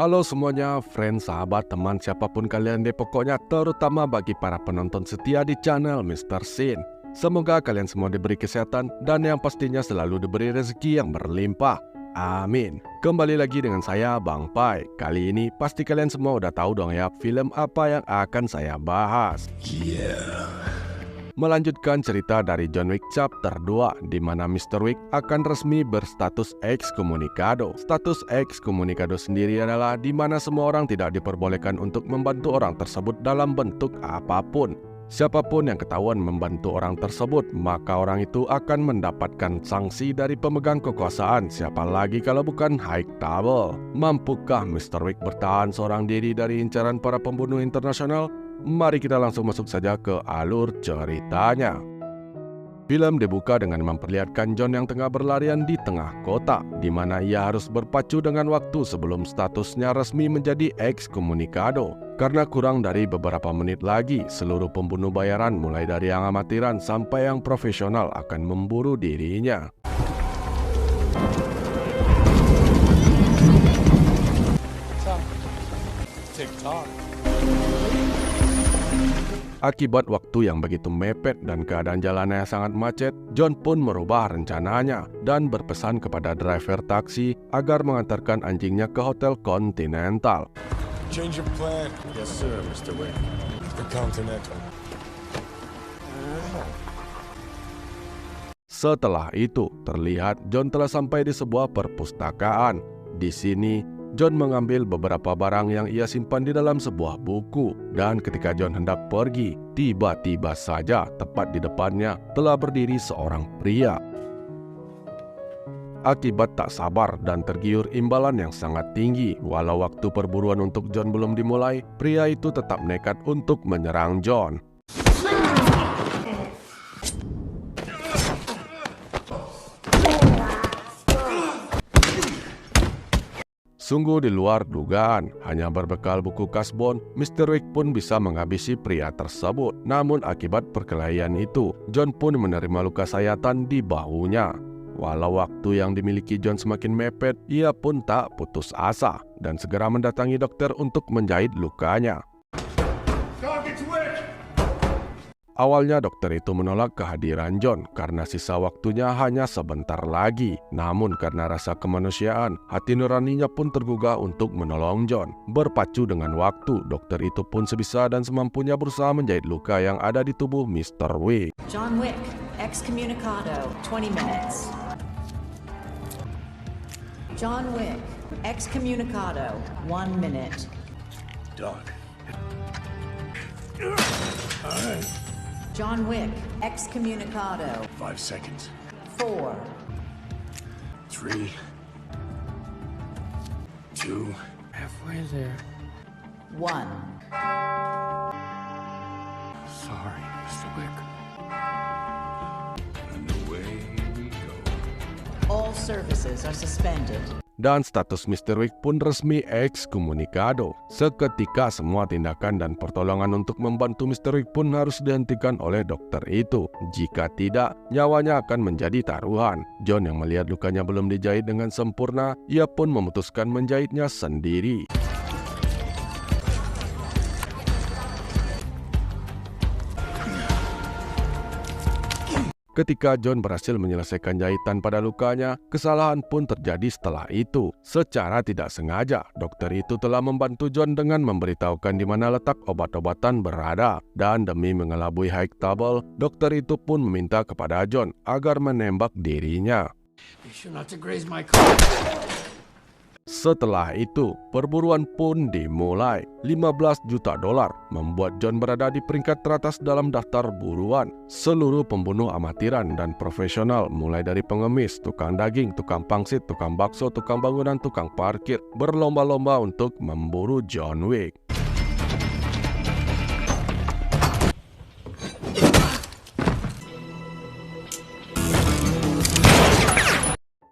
Halo semuanya, friend, sahabat, teman, siapapun kalian deh pokoknya, terutama bagi para penonton setia di channel Mr. Sin. Semoga kalian semua diberi kesehatan dan yang pastinya selalu diberi rezeki yang berlimpah. Amin. Kembali lagi dengan saya, Bang Pai. Kali ini pasti kalian semua udah tahu dong ya film apa yang akan saya bahas. Melanjutkan cerita dari John Wick Chapter 2, di mana Mr. Wick akan resmi berstatus ekskomunikado. Status ekskomunikado sendiri adalah di mana semua orang tidak diperbolehkan untuk membantu orang tersebut dalam bentuk apapun. Siapapun yang ketahuan membantu orang tersebut, maka orang itu akan mendapatkan sanksi dari pemegang kekuasaan, siapa lagi kalau bukan High Table. Mampukah Mr. Wick bertahan seorang diri dari incaran para pembunuh internasional? Mari kita langsung masuk saja ke alur ceritanya. Film dibuka dengan memperlihatkan John yang tengah berlarian di tengah kota, di mana ia harus berpacu dengan waktu sebelum statusnya resmi menjadi ekskomunikado. Karena kurang dari beberapa menit lagi, seluruh pembunuh bayaran mulai dari yang amatiran sampai yang profesional akan memburu dirinya. Akibat waktu yang begitu mepet dan keadaan jalannya yang sangat macet, John pun merubah rencananya dan berpesan kepada driver taksi agar mengantarkan anjingnya ke Hotel Continental. Change your plan. Yes, sir, Mr. Wick. The Continental. Setelah itu, terlihat John telah sampai di sebuah perpustakaan. Di sini, John mengambil beberapa barang yang ia simpan di dalam sebuah buku. Dan ketika John hendak pergi, tiba-tiba saja tepat di depannya telah berdiri seorang pria. Akibat tak sabar dan tergiur imbalan yang sangat tinggi, walau waktu perburuan untuk John belum dimulai, pria itu tetap nekat untuk menyerang John. Sungguh di luar dugaan, hanya berbekal buku kasbon, Mr. Wick pun bisa menghabisi pria tersebut. Namun akibat perkelahian itu, John pun menerima luka sayatan di bahunya. Walau waktu yang dimiliki John semakin mepet, ia pun tak putus asa dan segera mendatangi dokter untuk menjahit lukanya. Awalnya dokter itu menolak kehadiran John karena sisa waktunya hanya sebentar lagi. Namun karena rasa kemanusiaan, hati nuraninya pun tergugah untuk menolong John. Berpacu dengan waktu, dokter itu pun sebisa dan semampunya berusaha menjahit luka yang ada di tubuh Mr. Wick. John Wick, excommunicado, 20 minutes. John Wick, excommunicado, 1 minute. Done. All right. John Wick, excommunicado, 5 seconds. 4, 3, 2. Halfway there. 1. Sorry, Mr. Wick. And away we go. All services are suspended. Dan status Mr. Wick pun resmi ekskomunikado. Seketika semua tindakan dan pertolongan untuk membantu Mr. Wick pun harus dihentikan oleh dokter itu. Jika tidak, nyawanya akan menjadi taruhan. John yang melihat lukanya belum dijahit dengan sempurna, ia pun memutuskan menjahitnya sendiri. Ketika John berhasil menyelesaikan jahitan pada lukanya, kesalahan pun terjadi setelah itu. Secara tidak sengaja, dokter itu telah membantu John dengan memberitahukan di mana letak obat-obatan berada. Dan demi mengelabui High Table, dokter itu pun meminta kepada John agar menembak dirinya. Be sure not to graze my car. Setelah itu, perburuan pun dimulai. 15 juta dolar membuat John berada di peringkat teratas dalam daftar buruan. Seluruh pembunuh amatiran dan profesional, mulai dari pengemis, tukang daging, tukang pangsit, tukang bakso, tukang bangunan, tukang parkir, berlomba-lomba untuk memburu John Wick.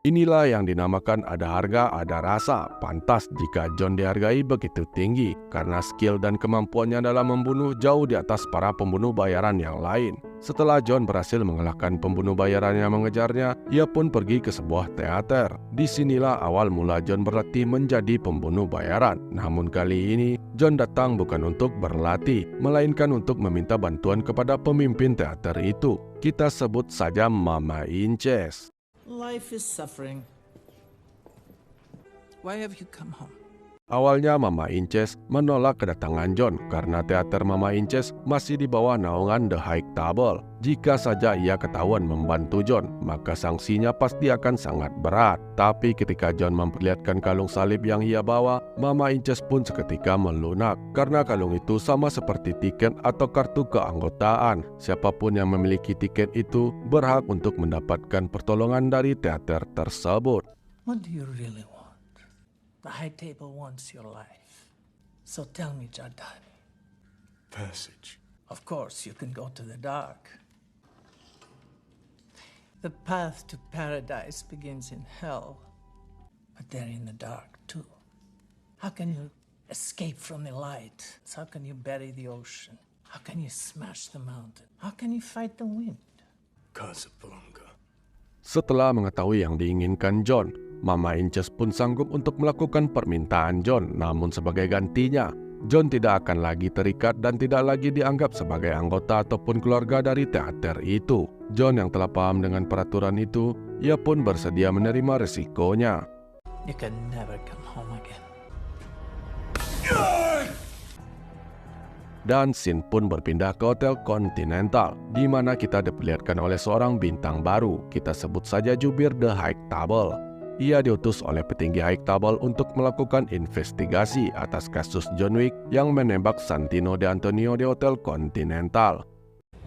Inilah yang dinamakan ada harga, ada rasa. Pantas jika John dihargai begitu tinggi karena skill dan kemampuannya dalam membunuh jauh di atas para pembunuh bayaran yang lain. Setelah John berhasil mengalahkan pembunuh bayaran yang mengejarnya, ia pun pergi ke sebuah teater. Disinilah awal mula John berlatih menjadi pembunuh bayaran. Namun kali ini, John datang bukan untuk berlatih, melainkan untuk meminta bantuan kepada pemimpin teater itu. Kita sebut saja Mama Inches. Life is suffering. Why have you come home? Awalnya Mama Inches menolak kedatangan John karena teater Mama Inches masih di bawah naungan The High Table. Jika saja ia ketahuan membantu John, maka sanksinya pasti akan sangat berat. Tapi ketika John memperlihatkan kalung salib yang ia bawa, Mama Inches pun seketika melunak. Karena kalung itu sama seperti tiket atau kartu keanggotaan. Siapapun yang memiliki tiket itu berhak untuk mendapatkan pertolongan dari teater tersebut. What do you really want? The High Table wants your life. So tell me, Jardani. Passage. Of course, you can go to the dark. The path to paradise begins in hell, but they're in the dark too. How can you escape from the light? How can you bury the ocean? How can you smash the mountain? How can you fight the wind? Casablanca. Setelah mengetahui yang diinginkan John, Mama Inches pun sanggup untuk melakukan permintaan John. Namun sebagai gantinya, John tidak akan lagi terikat dan tidak lagi dianggap sebagai anggota ataupun keluarga dari teater itu. John yang telah paham dengan peraturan itu, ia pun bersedia menerima resikonya. You can never come home again. Dan scene pun berpindah ke Hotel Continental, di mana kita diperlihatkan oleh seorang bintang baru. Kita sebut saja jubir The High Table. Ia diutus oleh petinggi High Table untuk melakukan investigasi atas kasus John Wick yang menembak Santino De Antonio di Hotel Continental.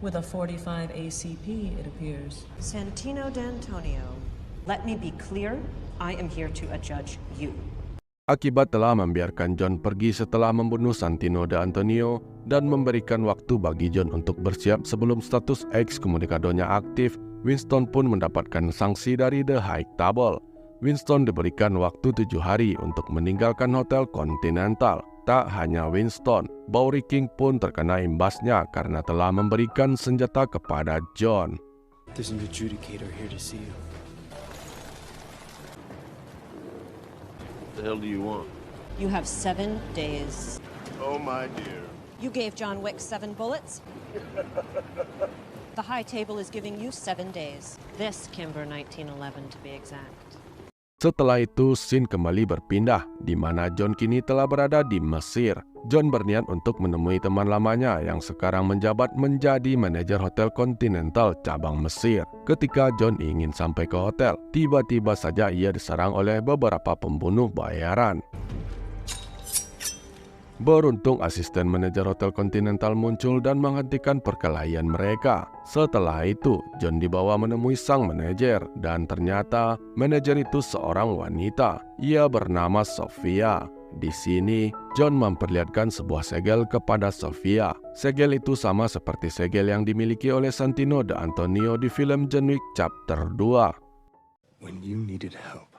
With a 45 ACP, it appears. Santino D'Antonio, let me be clear, I am here to adjudge you. Akibat telah membiarkan John pergi setelah membunuh Santino De Antonio dan memberikan waktu bagi John untuk bersiap sebelum status ekskomunikadonya aktif, Winston pun mendapatkan sanksi dari The High Table. Winston diberikan waktu 7 hari untuk meninggalkan Hotel Continental. Tak hanya Winston, Bowery King pun terkena imbasnya karena telah memberikan senjata kepada John. There's an adjudicator here to see you. The hell do you want? You have 7 days. Oh, my dear. You gave John Wick 7 bullets. The High Table is giving you 7 days. This Kimber 1911 to be exact. Setelah itu, scene kembali berpindah, di mana John kini telah berada di Mesir. John berniat untuk menemui teman lamanya yang sekarang menjabat menjadi manajer Hotel Continental cabang Mesir. Ketika John ingin sampai ke hotel, tiba-tiba saja ia diserang oleh beberapa pembunuh bayaran. Beruntung asisten manajer Hotel Continental muncul dan menghentikan perkelahian mereka. Setelah itu, John dibawa menemui sang manajer dan ternyata manajer itu seorang wanita. Ia bernama Sofia. Di sini, John memperlihatkan sebuah segel kepada Sofia. Segel itu sama seperti segel yang dimiliki oleh Santino De Antonio di film John Wick Chapter 2. When you needed help,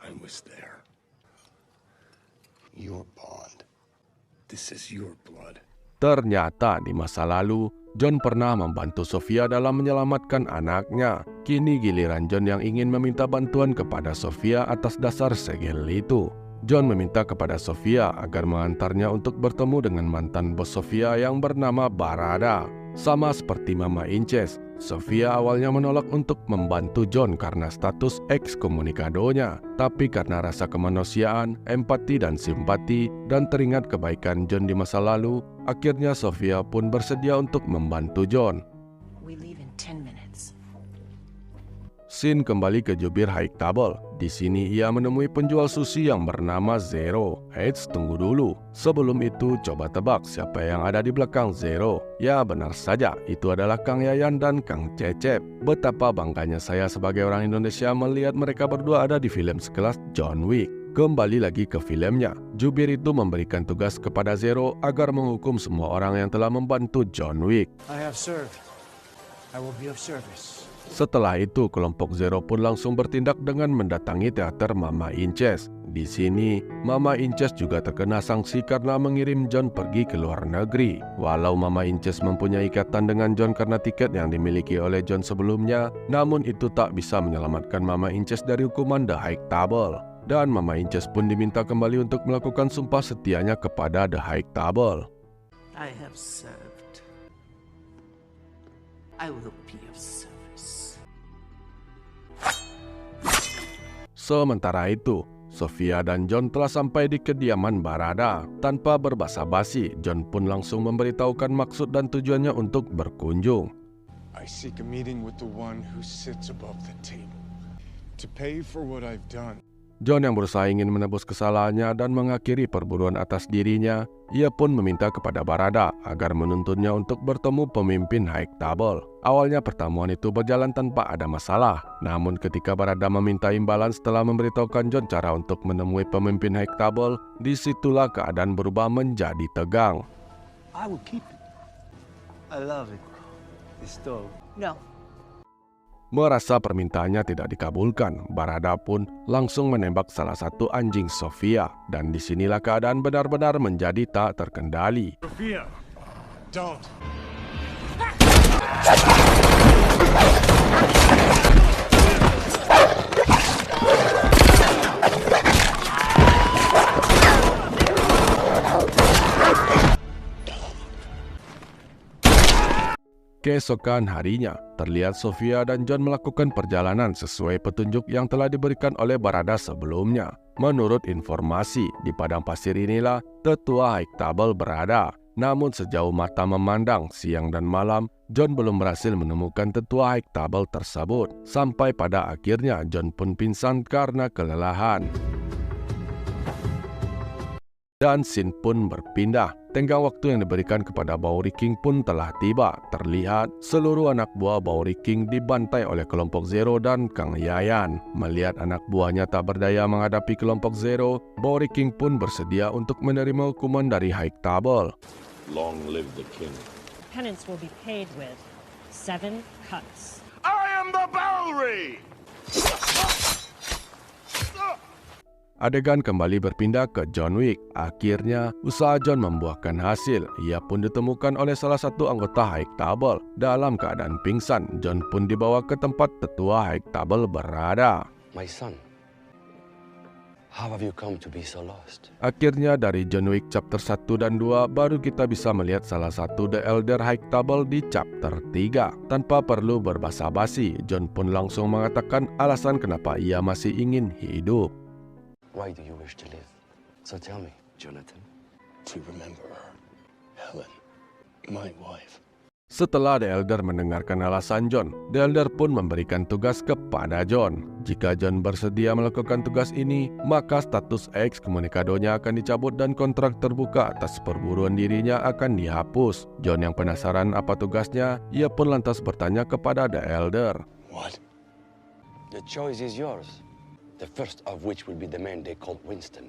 I was there. Your bond. This is your blood. Ternyata di masa lalu, John pernah membantu Sofia dalam menyelamatkan anaknya. Kini giliran John yang ingin meminta bantuan kepada Sofia atas dasar segel itu. John meminta kepada Sofia agar mengantarnya untuk bertemu dengan mantan bos Sofia yang bernama Barada. Sama seperti Mama Inches, Sofia awalnya menolak untuk membantu John karena status ekskomunikadonya. Tapi karena rasa kemanusiaan, empati dan simpati, dan teringat kebaikan John di masa lalu, akhirnya Sofia pun bersedia untuk membantu John. We leave in 10 minutes. Scene kembali ke jubir High Table. Di sini ia menemui penjual sushi yang bernama Zero. Eits, tunggu dulu. Sebelum itu, coba tebak siapa yang ada di belakang Zero. Ya, benar saja. Itu adalah Kang Yayan dan Kang Cecep. Betapa bangganya saya sebagai orang Indonesia melihat mereka berdua ada di film sekelas John Wick. Kembali lagi ke filmnya. Jubir itu memberikan tugas kepada Zero agar menghukum semua orang yang telah membantu John Wick. I have served. I will be of service. Setelah itu, kelompok Zero pun langsung bertindak dengan mendatangi teater Mama Inches. Di sini, Mama Inches juga terkena sanksi karena mengirim John pergi ke luar negeri. Walau Mama Inches mempunyai ikatan dengan John karena tiket yang dimiliki oleh John sebelumnya, namun itu tak bisa menyelamatkan Mama Inches dari hukuman The High Table. Dan Mama Inches pun diminta kembali untuk melakukan sumpah setianya kepada The High Table. I have served. I will be of service. Sementara itu, Sofia dan John telah sampai di kediaman Barada. Tanpa berbasa-basi, John pun langsung memberitahukan maksud dan tujuannya untuk berkunjung. I seek a meeting with the one who sits above the table to pay for what I've done. John yang berusaha ingin menebus kesalahannya dan mengakhiri perburuan atas dirinya, ia pun meminta kepada Barada agar menuntunnya untuk bertemu pemimpin High Table. Awalnya pertemuan itu berjalan tanpa ada masalah, namun ketika Barada meminta imbalan setelah memberitahukan John cara untuk menemui pemimpin High Table, disitulah keadaan berubah menjadi tegang. I will keep it. I love it. This dog. No. Merasa permintaannya tidak dikabulkan, Barada pun langsung menembak salah satu anjing Sofia, dan disinilah keadaan benar-benar menjadi tak terkendali. Sophia, don't. Keesokan harinya, terlihat Sofia dan John melakukan perjalanan sesuai petunjuk yang telah diberikan oleh Barada sebelumnya. Menurut informasi, di padang pasir inilah tetua High Table berada. Namun sejauh mata memandang, siang dan malam, John belum berhasil menemukan tetua High Table tersebut. Sampai pada akhirnya, John pun pingsan karena kelelahan. Dan scene pun berpindah. Tenggang waktu yang diberikan kepada Bowery King pun telah tiba. Terlihat seluruh anak buah Bowery King dibantai oleh kelompok Zero dan Kang Yayan. Melihat anak buahnya tak berdaya menghadapi kelompok Zero, Bowery King pun bersedia untuk menerima hukuman dari High Table. Long live the king. Penance will be paid with 7 cuts. I am the Bowery! Adegan kembali berpindah ke John Wick. Akhirnya, usaha John membuahkan hasil. Ia pun ditemukan oleh salah satu anggota High Table. Dalam keadaan pingsan, John pun dibawa ke tempat tetua High Table berada. My son, how have you come to be so lost? Akhirnya dari John Wick chapter 1 dan 2, baru kita bisa melihat salah satu The Elder High Table di chapter 3. Tanpa perlu berbasa-basi, John pun langsung mengatakan alasan kenapa ia masih ingin hidup. Why do you wish to live? So tell me, Jonathan. To remember her, Helen, my wife. Setelah The Elder mendengarkan alasan John, The Elder pun memberikan tugas kepada John. Jika John bersedia melakukan tugas ini, maka status ekskomunikadonya akan dicabut dan kontrak terbuka atas perburuan dirinya akan dihapus. John yang penasaran apa tugasnya, ia pun lantas bertanya kepada The Elder. What? The choice is yours. The first of which will be the man they call Winston.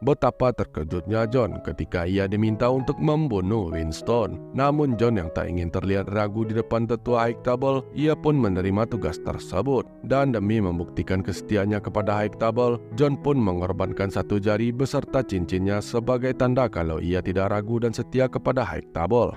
Betapa terkejutnya John ketika ia diminta untuk membunuh Winston. Namun John yang tak ingin terlihat ragu di depan tetua High Table, ia pun menerima tugas tersebut. Dan demi membuktikan kesetiaannya kepada High Table, John pun mengorbankan satu jari beserta cincinnya sebagai tanda kalau ia tidak ragu dan setia kepada High Table.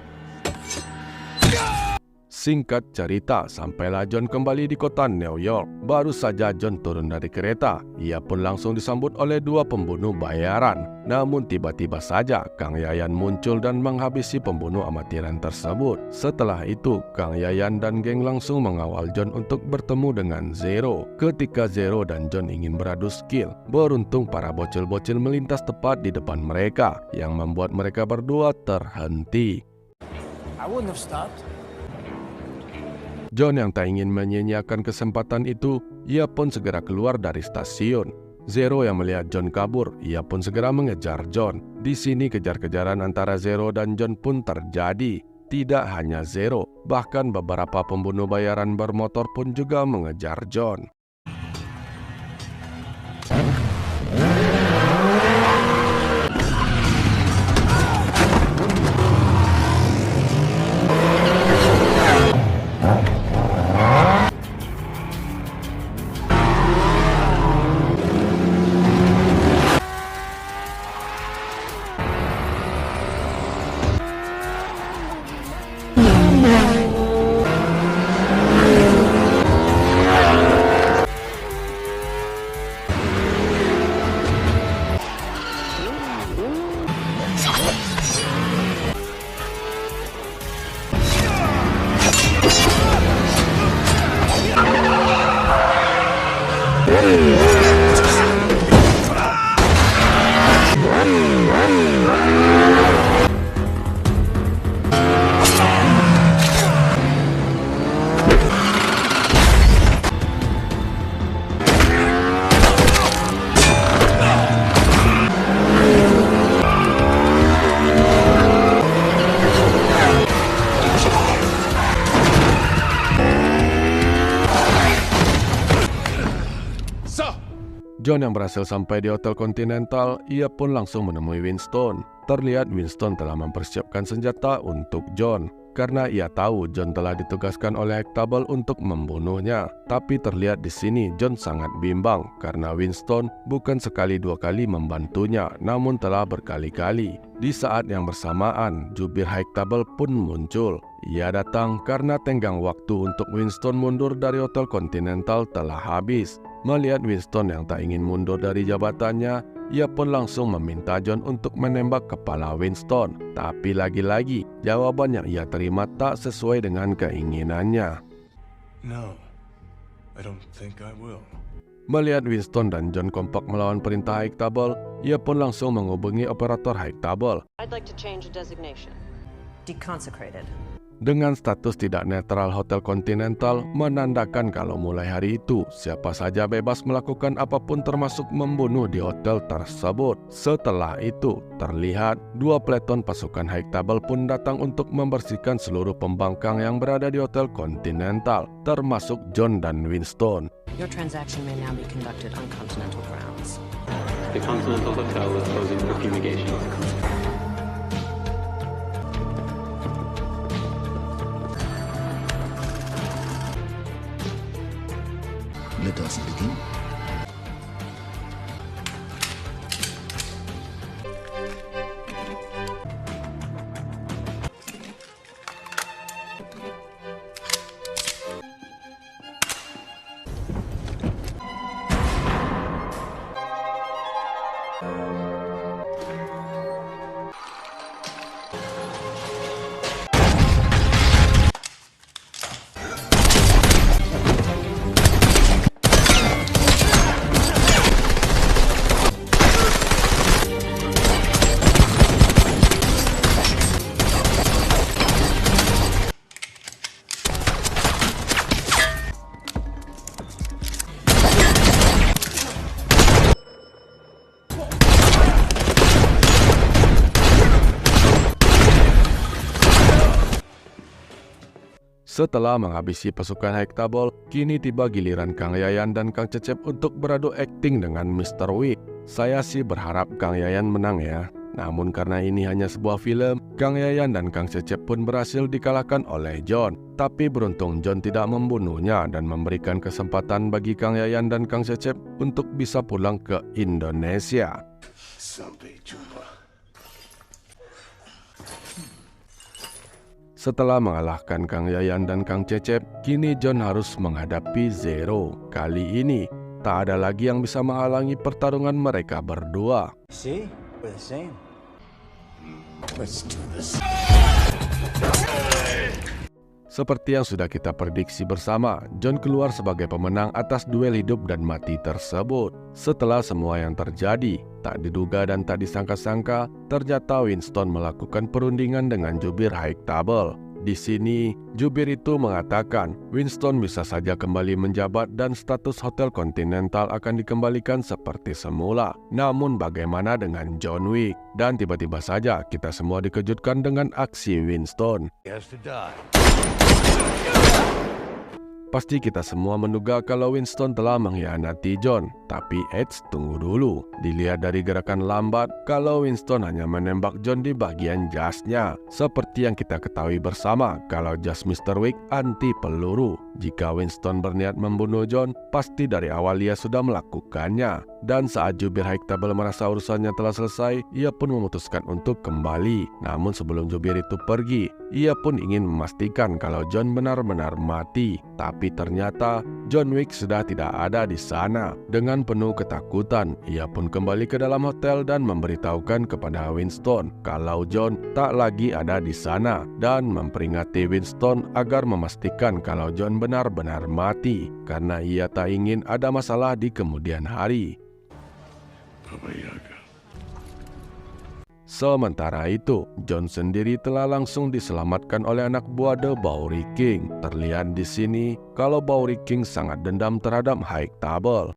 Singkat cerita, sampailah John kembali di kota New York. Baru saja John turun dari kereta, ia pun langsung disambut oleh 2 pembunuh bayaran. Namun tiba-tiba saja Kang Yayan muncul dan menghabisi pembunuh amatiran tersebut. Setelah itu, Kang Yayan dan geng langsung mengawal John untuk bertemu dengan Zero. Ketika Zero dan John ingin beradu skill, beruntung para bocil-bocil melintas tepat di depan mereka, yang membuat mereka berdua terhenti. I wouldn't have stopped. John yang tak ingin menyia-nyiakan kesempatan itu, ia pun segera keluar dari stasiun. Zero yang melihat John kabur, ia pun segera mengejar John. Di sini kejar-kejaran antara Zero dan John pun terjadi. Tidak hanya Zero, bahkan beberapa pembunuh bayaran bermotor pun juga mengejar John. John yang berhasil sampai di Hotel Continental, ia pun langsung menemui Winston. Terlihat Winston telah mempersiapkan senjata untuk John, karena ia tahu John telah ditugaskan oleh Hightable untuk membunuhnya. Tapi terlihat di sini John sangat bimbang, karena Winston bukan sekali dua kali membantunya, namun telah berkali-kali. Di saat yang bersamaan, jubir Hightable pun muncul. Ia datang karena tenggang waktu untuk Winston mundur dari Hotel Continental telah habis. Melihat Winston yang tak ingin mundur dari jabatannya, ia pun langsung meminta John untuk menembak kepala Winston. Tapi lagi-lagi, jawaban yang ia terima tak sesuai dengan keinginannya. No, I don't think I will. Melihat Winston dan John kompak melawan perintah Hightable, ia pun langsung menghubungi operator Hightable. I'd like to change the designation. Deconsecrated. Dengan status tidak netral, Hotel Continental menandakan kalau mulai hari itu siapa saja bebas melakukan apapun termasuk membunuh di hotel tersebut. Setelah itu terlihat dua peleton pasukan Hightable pun datang untuk membersihkan seluruh pembangkang yang berada di Hotel Continental, termasuk John dan Winston. Your transaction may now be conducted on Continental grounds. The Continental Hotel is closing for fumigation. Let us begin. Setelah menghabisi pasukan Hightable, kini tiba giliran Kang Yayan dan Kang Cecep untuk beradu akting dengan Mr. Wick. Saya sih berharap Kang Yayan menang ya. Namun karena ini hanya sebuah film, Kang Yayan dan Kang Cecep pun berhasil dikalahkan oleh John. Tapi beruntung John tidak membunuhnya dan memberikan kesempatan bagi Kang Yayan dan Kang Cecep untuk bisa pulang ke Indonesia. Sampai jumpa. Setelah mengalahkan Kang Yayan dan Kang Cecep, kini John harus menghadapi Zero. Kali ini, tak ada lagi yang bisa menghalangi pertarungan mereka berdua. See? We're the same. Let's do this. Seperti yang sudah kita prediksi bersama, John keluar sebagai pemenang atas duel hidup dan mati tersebut. Setelah semua yang terjadi, tak diduga dan tak disangka-sangka, ternyata Winston melakukan perundingan dengan jubir Hightable. Di sini, jubir itu mengatakan Winston bisa saja kembali menjabat dan status Hotel Continental akan dikembalikan seperti semula. Namun bagaimana dengan John Wick? Dan tiba-tiba saja kita semua dikejutkan dengan aksi Winston. He has to die. Pasti kita semua menduga kalau Winston telah mengkhianati John. Tapi tunggu dulu. Dilihat dari gerakan lambat, kalau Winston hanya menembak John di bagian jasnya. Seperti yang kita ketahui bersama, kalau jas Mr. Wick anti peluru. Jika Winston berniat membunuh John, pasti dari awal ia sudah melakukannya. Dan saat jubir Hightable merasa urusannya telah selesai, ia pun memutuskan untuk kembali. Namun sebelum jubir itu pergi, ia pun ingin memastikan kalau John benar-benar mati. Tapi ternyata John Wick sudah tidak ada di sana. Dengan penuh ketakutan, ia pun kembali ke dalam hotel dan memberitahukan kepada Winston kalau John tak lagi ada di sana dan memperingati Winston agar memastikan kalau John benar-benar mati. karena ia tak ingin ada masalah di kemudian hari. Baba Yaga. Sementara itu, Jon sendiri telah langsung diselamatkan oleh anak buah The Bowery King. Terlihat di sini kalau Bowery King sangat dendam terhadap Hightower.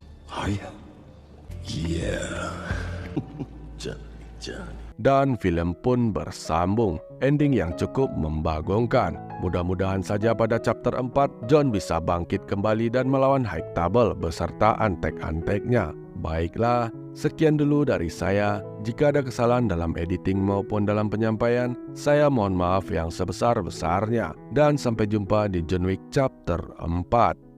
Dan film pun bersambung, ending yang cukup membagongkan. Mudah-mudahan saja pada chapter 4, Jon bisa bangkit kembali dan melawan Hightower beserta antek-anteknya. Baiklah, sekian dulu dari saya. Jika ada kesalahan dalam editing maupun dalam penyampaian, saya mohon maaf yang sebesar-besarnya. Dan sampai jumpa di John Wick chapter 4.